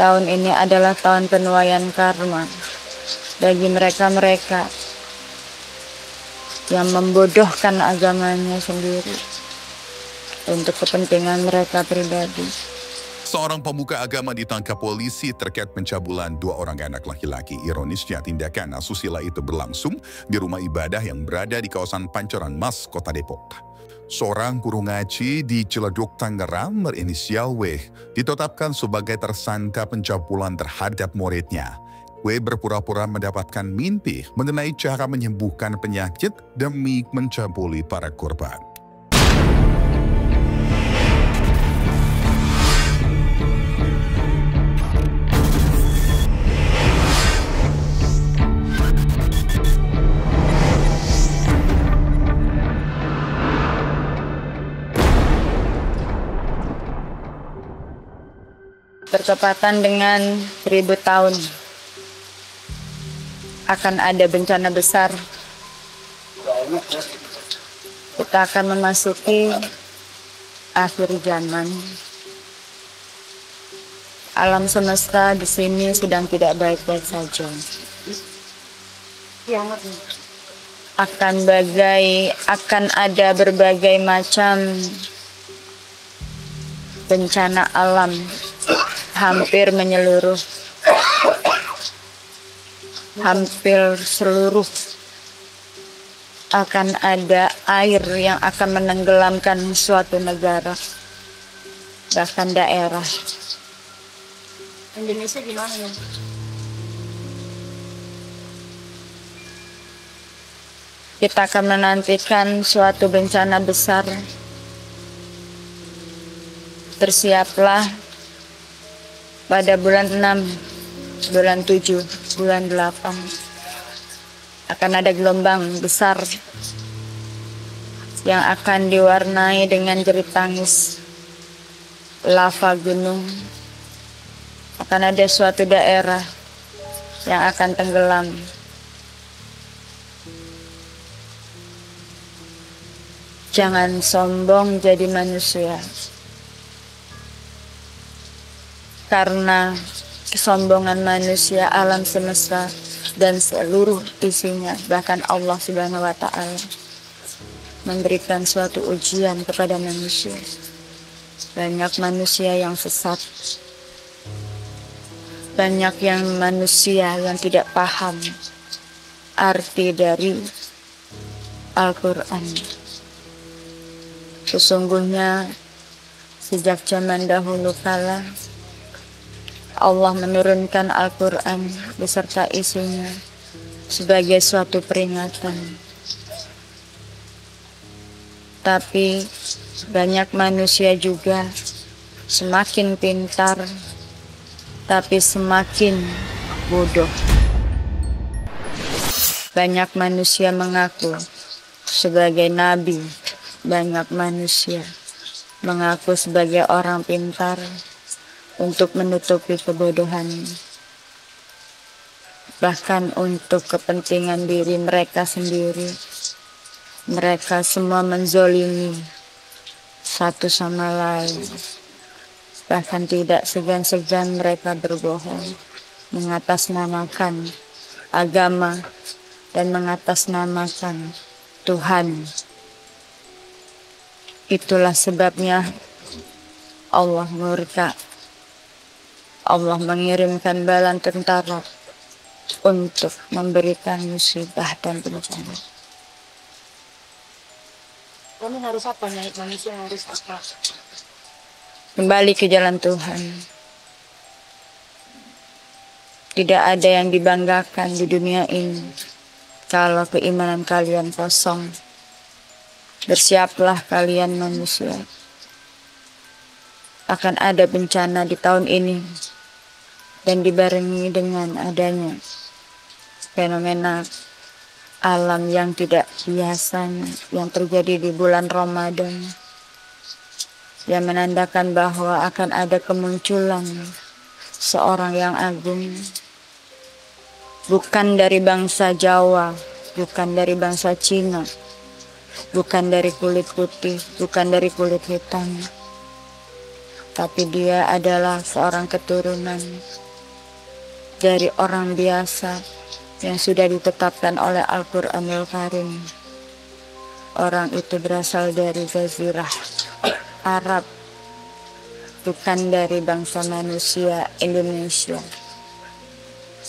Tahun ini adalah tahun penuaian karma bagi mereka-mereka yang membodohkan agamanya sendiri untuk kepentingan mereka pribadi. Seorang pemuka agama ditangkap polisi terkait pencabulan 2 orang anak laki-laki. Ironisnya, tindakan asusila itu berlangsung di rumah ibadah yang berada di kawasan Pancoran Mas, Kota Depok. Seorang guru ngaji di Ciledug, Tangerang berinisial W ditetapkan sebagai tersangka pencabulan terhadap muridnya. W berpura-pura mendapatkan mimpi mengenai cara menyembuhkan penyakit demi mencabuli para korban. Bertepatan dengan 1000 tahun akan ada bencana besar. Kita akan memasuki akhir zaman. Alam semesta di sini sedang tidak baik-baik saja. Akan ada berbagai macam bencana alam hampir menyeluruh, hampir seluruh. Akan ada air yang akan menenggelamkan suatu negara, bahkan daerah. Indonesia gimana ya? Kita akan menantikan suatu bencana besar. Bersiaplah pada bulan 6, bulan 7, bulan 8 akan ada gelombang besar yang akan diwarnai dengan jerit tangis lava gunung. Akan ada suatu daerah yang akan tenggelam. Jangan sombong jadi manusia. Karena kesombongan manusia, alam semesta dan seluruh isinya, bahkan Allah Subhanahu wa Ta'ala memberikan suatu ujian kepada manusia. Banyak manusia yang sesat, banyak manusia yang tidak paham arti dari Al-Quran. Sesungguhnya sejak zaman dahulu kala Allah menurunkan Al-Quran beserta isinya sebagai suatu peringatan. Tapi banyak manusia juga semakin pintar, tapi semakin bodoh. Banyak manusia mengaku sebagai nabi, banyak manusia mengaku sebagai orang pintar untuk menutupi kebodohan, bahkan untuk kepentingan diri mereka sendiri. Mereka semua menzolimi satu sama lain, bahkan tidak segan-segan mereka berbohong, mengatasnamakan agama dan mengatasnamakan Tuhan. Itulah sebabnya Allah murka. Allah mengirimkan bala tentara untuk memberikan musibah dan bencana. Kamu harus apa nih? Manusia harus apa? Kembali ke jalan Tuhan. Tidak ada yang dibanggakan di dunia ini kalau keimanan kalian kosong. Bersiaplah kalian manusia. Akan ada bencana di tahun ini dan dibarengi dengan adanya fenomena alam yang tidak biasanya yang terjadi di bulan Ramadan, yang menandakan bahwa akan ada kemunculan seorang yang agung, bukan dari bangsa Jawa, bukan dari bangsa Cina, bukan dari kulit putih, bukan dari kulit hitam, tapi dia adalah seorang keturunan dari orang biasa yang sudah ditetapkan oleh Al-Quranul Karim. Orang itu berasal dari Jazirah Arab, bukan dari bangsa manusia Indonesia,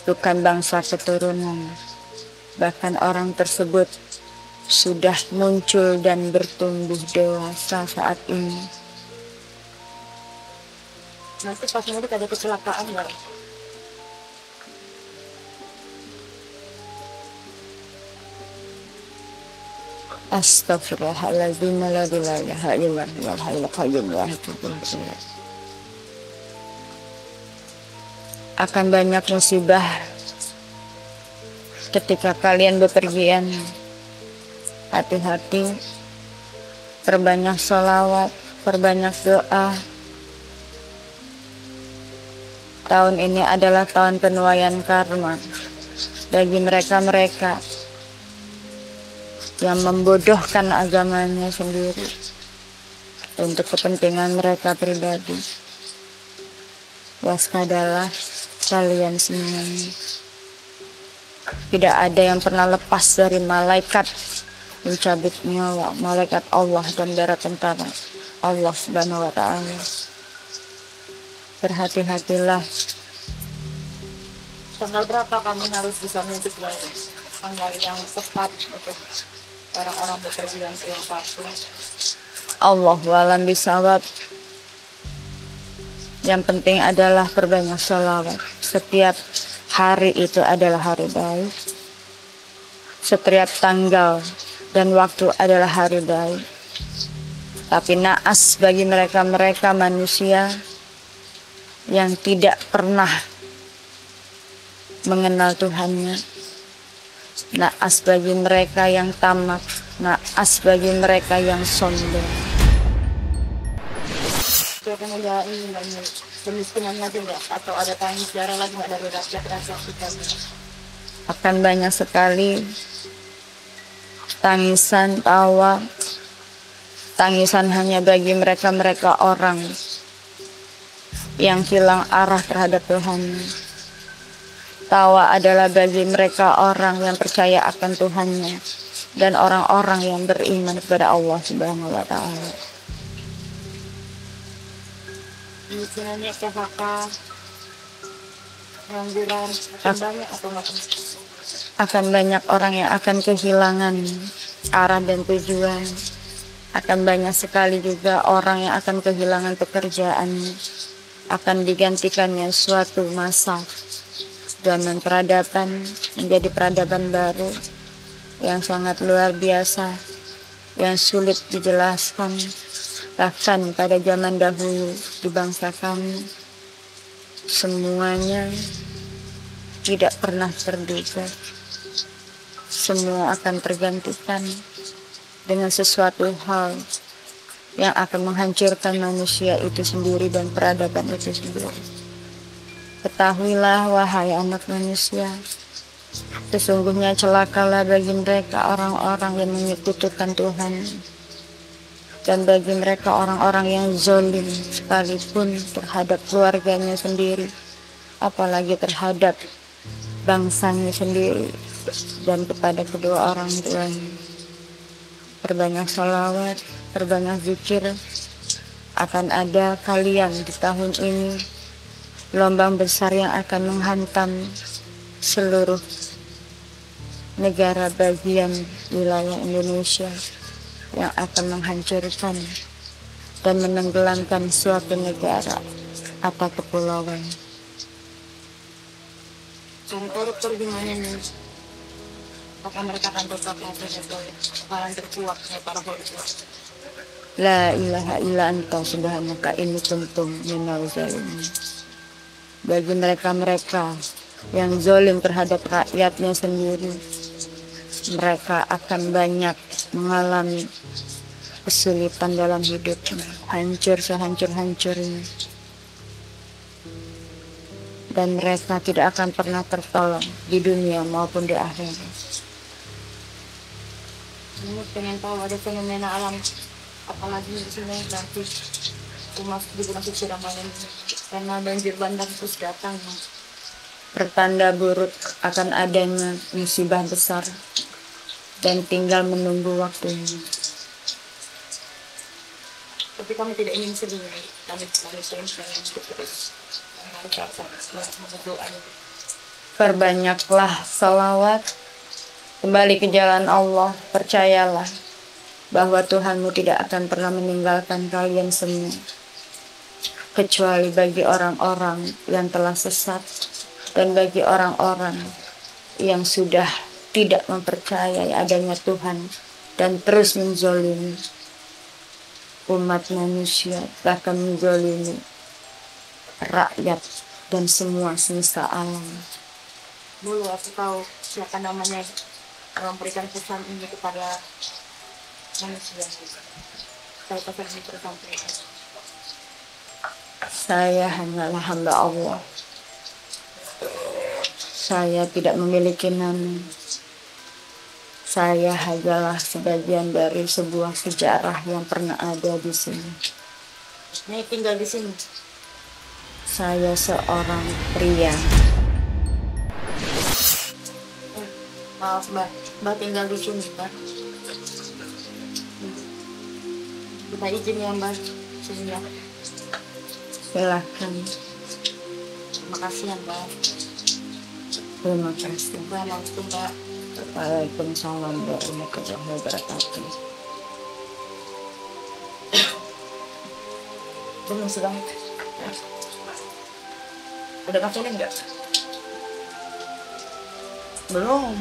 bukan bangsa keturunan. Bahkan orang tersebut sudah muncul dan bertumbuh dewasa saat ini. Nanti pas mudik ada kecelakaan nggak? Astaghfirullahaladzim, la ilaha illallah, wal hayyul qayyum, la ilaha illallah. Akan banyak musibah ketika kalian bepergian. Hati-hati, perbanyak sholawat, perbanyak doa. Tahun ini adalah tahun penuaian karma bagi mereka-mereka yang membodohkan agamanya sendiri untuk kepentingan mereka pribadi. Waspadalah kalian semuanya. Tidak ada yang pernah lepas dari malaikat mencabut nyawa, malaikat Allah dan darah tentara Allah Subhanahu wa Ta'ala. Berhati-hatilah. Tanggal berapa kami harus bisa mudik lagi? Tanggal yang tepat untuk orang-orang bepergian ke yang satu. Allahu a'lam bishawab. Yang penting adalah perbanyak sholawat. Setiap hari itu adalah hari baik. Setiap tanggal dan waktu adalah hari baik. Tapi naas bagi mereka-mereka manusia yang tidak pernah mengenal Tuhannya. Naas bagi mereka yang tamak. Naas bagi mereka yang sombong. Siapa yang ini kemiskinannya juga atau ada tangis darah lagi nggak dari rakyat kita? Akan banyak sekali tangisan, tawa. Tangisan hanya bagi mereka-mereka orang yang hilang arah terhadap Tuhan. Tawa adalah bagi mereka orang yang percaya akan Tuhannya dan orang-orang yang beriman kepada Allah Subhanahu wa Ta'ala. Kemiskinannya PHK, pengangguran, akan banyak atau nggak? Akan banyak orang yang akan kehilangan arah dan tujuan. Akan banyak sekali juga orang yang akan kehilangan pekerjaannya. Akan digantikannya suatu masa zaman peradaban menjadi peradaban baru yang sangat luar biasa, yang sulit dijelaskan. Bahkan pada zaman dahulu di bangsa kami, semuanya tidak pernah terduga. Semua akan tergantikan dengan sesuatu hal yang akan menghancurkan manusia itu sendiri dan peradaban itu sendiri. Ketahuilah wahai anak manusia, sesungguhnya celakalah bagi mereka orang-orang yang menyekutukan Tuhan, dan bagi mereka orang-orang yang zalim sekalipun terhadap keluarganya sendiri, apalagi terhadap bangsanya sendiri dan kepada kedua orang tuanya. Perbanyak sholawat, perbanyak zikir. Akan ada kalian di tahun ini gelombang besar yang akan menghantam seluruh negara bagian wilayah Indonesia, yang akan menghancurkan dan menenggelamkan suatu negara atau kepulauan. Koruptor gimana nih? Apakah mereka akan tetap akan terkuak para koruptor? La ilaha illa anta subhanaka inni kuntu minal zalimin. Bagi mereka-mereka yang zalim terhadap rakyatnya sendiri, mereka akan banyak mengalami kesulitan dalam hidupnya, hancur sehancur-hancurnya, dan mereka tidak akan pernah tertolong di dunia maupun di akhirat. Ini pengen tahu ada fenomena alam apalagi di sini nanti rumah juga masih Surabaya karena banjir bandang terus datang. Pertanda buruk akan adanya musibah besar dan tinggal menunggu waktunya. Tapi kami tidak ingin sedih, kami sering terus berdoa. Perbanyaklah salawat, kembali ke jalan Allah, percayalah bahwa Tuhanmu tidak akan pernah meninggalkan kalian semua, kecuali bagi orang-orang yang telah sesat dan bagi orang-orang yang sudah tidak mempercayai adanya Tuhan dan terus menzolimi umat manusia, bahkan menzolimi rakyat dan semua semesta alam. Dulu aku tahu siapa namanya memberikan pesan ini kepada manusia. Saya pesan ini tersampaikan. Saya hanyalah hamba Allah. Saya tidak memiliki nama. Saya hanyalah sebagian dari sebuah sejarah yang pernah ada di sini. Ini tinggal di sini. Saya seorang pria. Maaf Mbak, Mbak tinggal di sini Mbak. Kita izin ya Mbak, sini ya. Silakan. Terima kasih ya Mbak. Terima kasih. Mbak langsung Mbak. Waalaikumsalam warahmatullahi wabarakatuh. Belum sedang. Udah kafein enggak? Belum.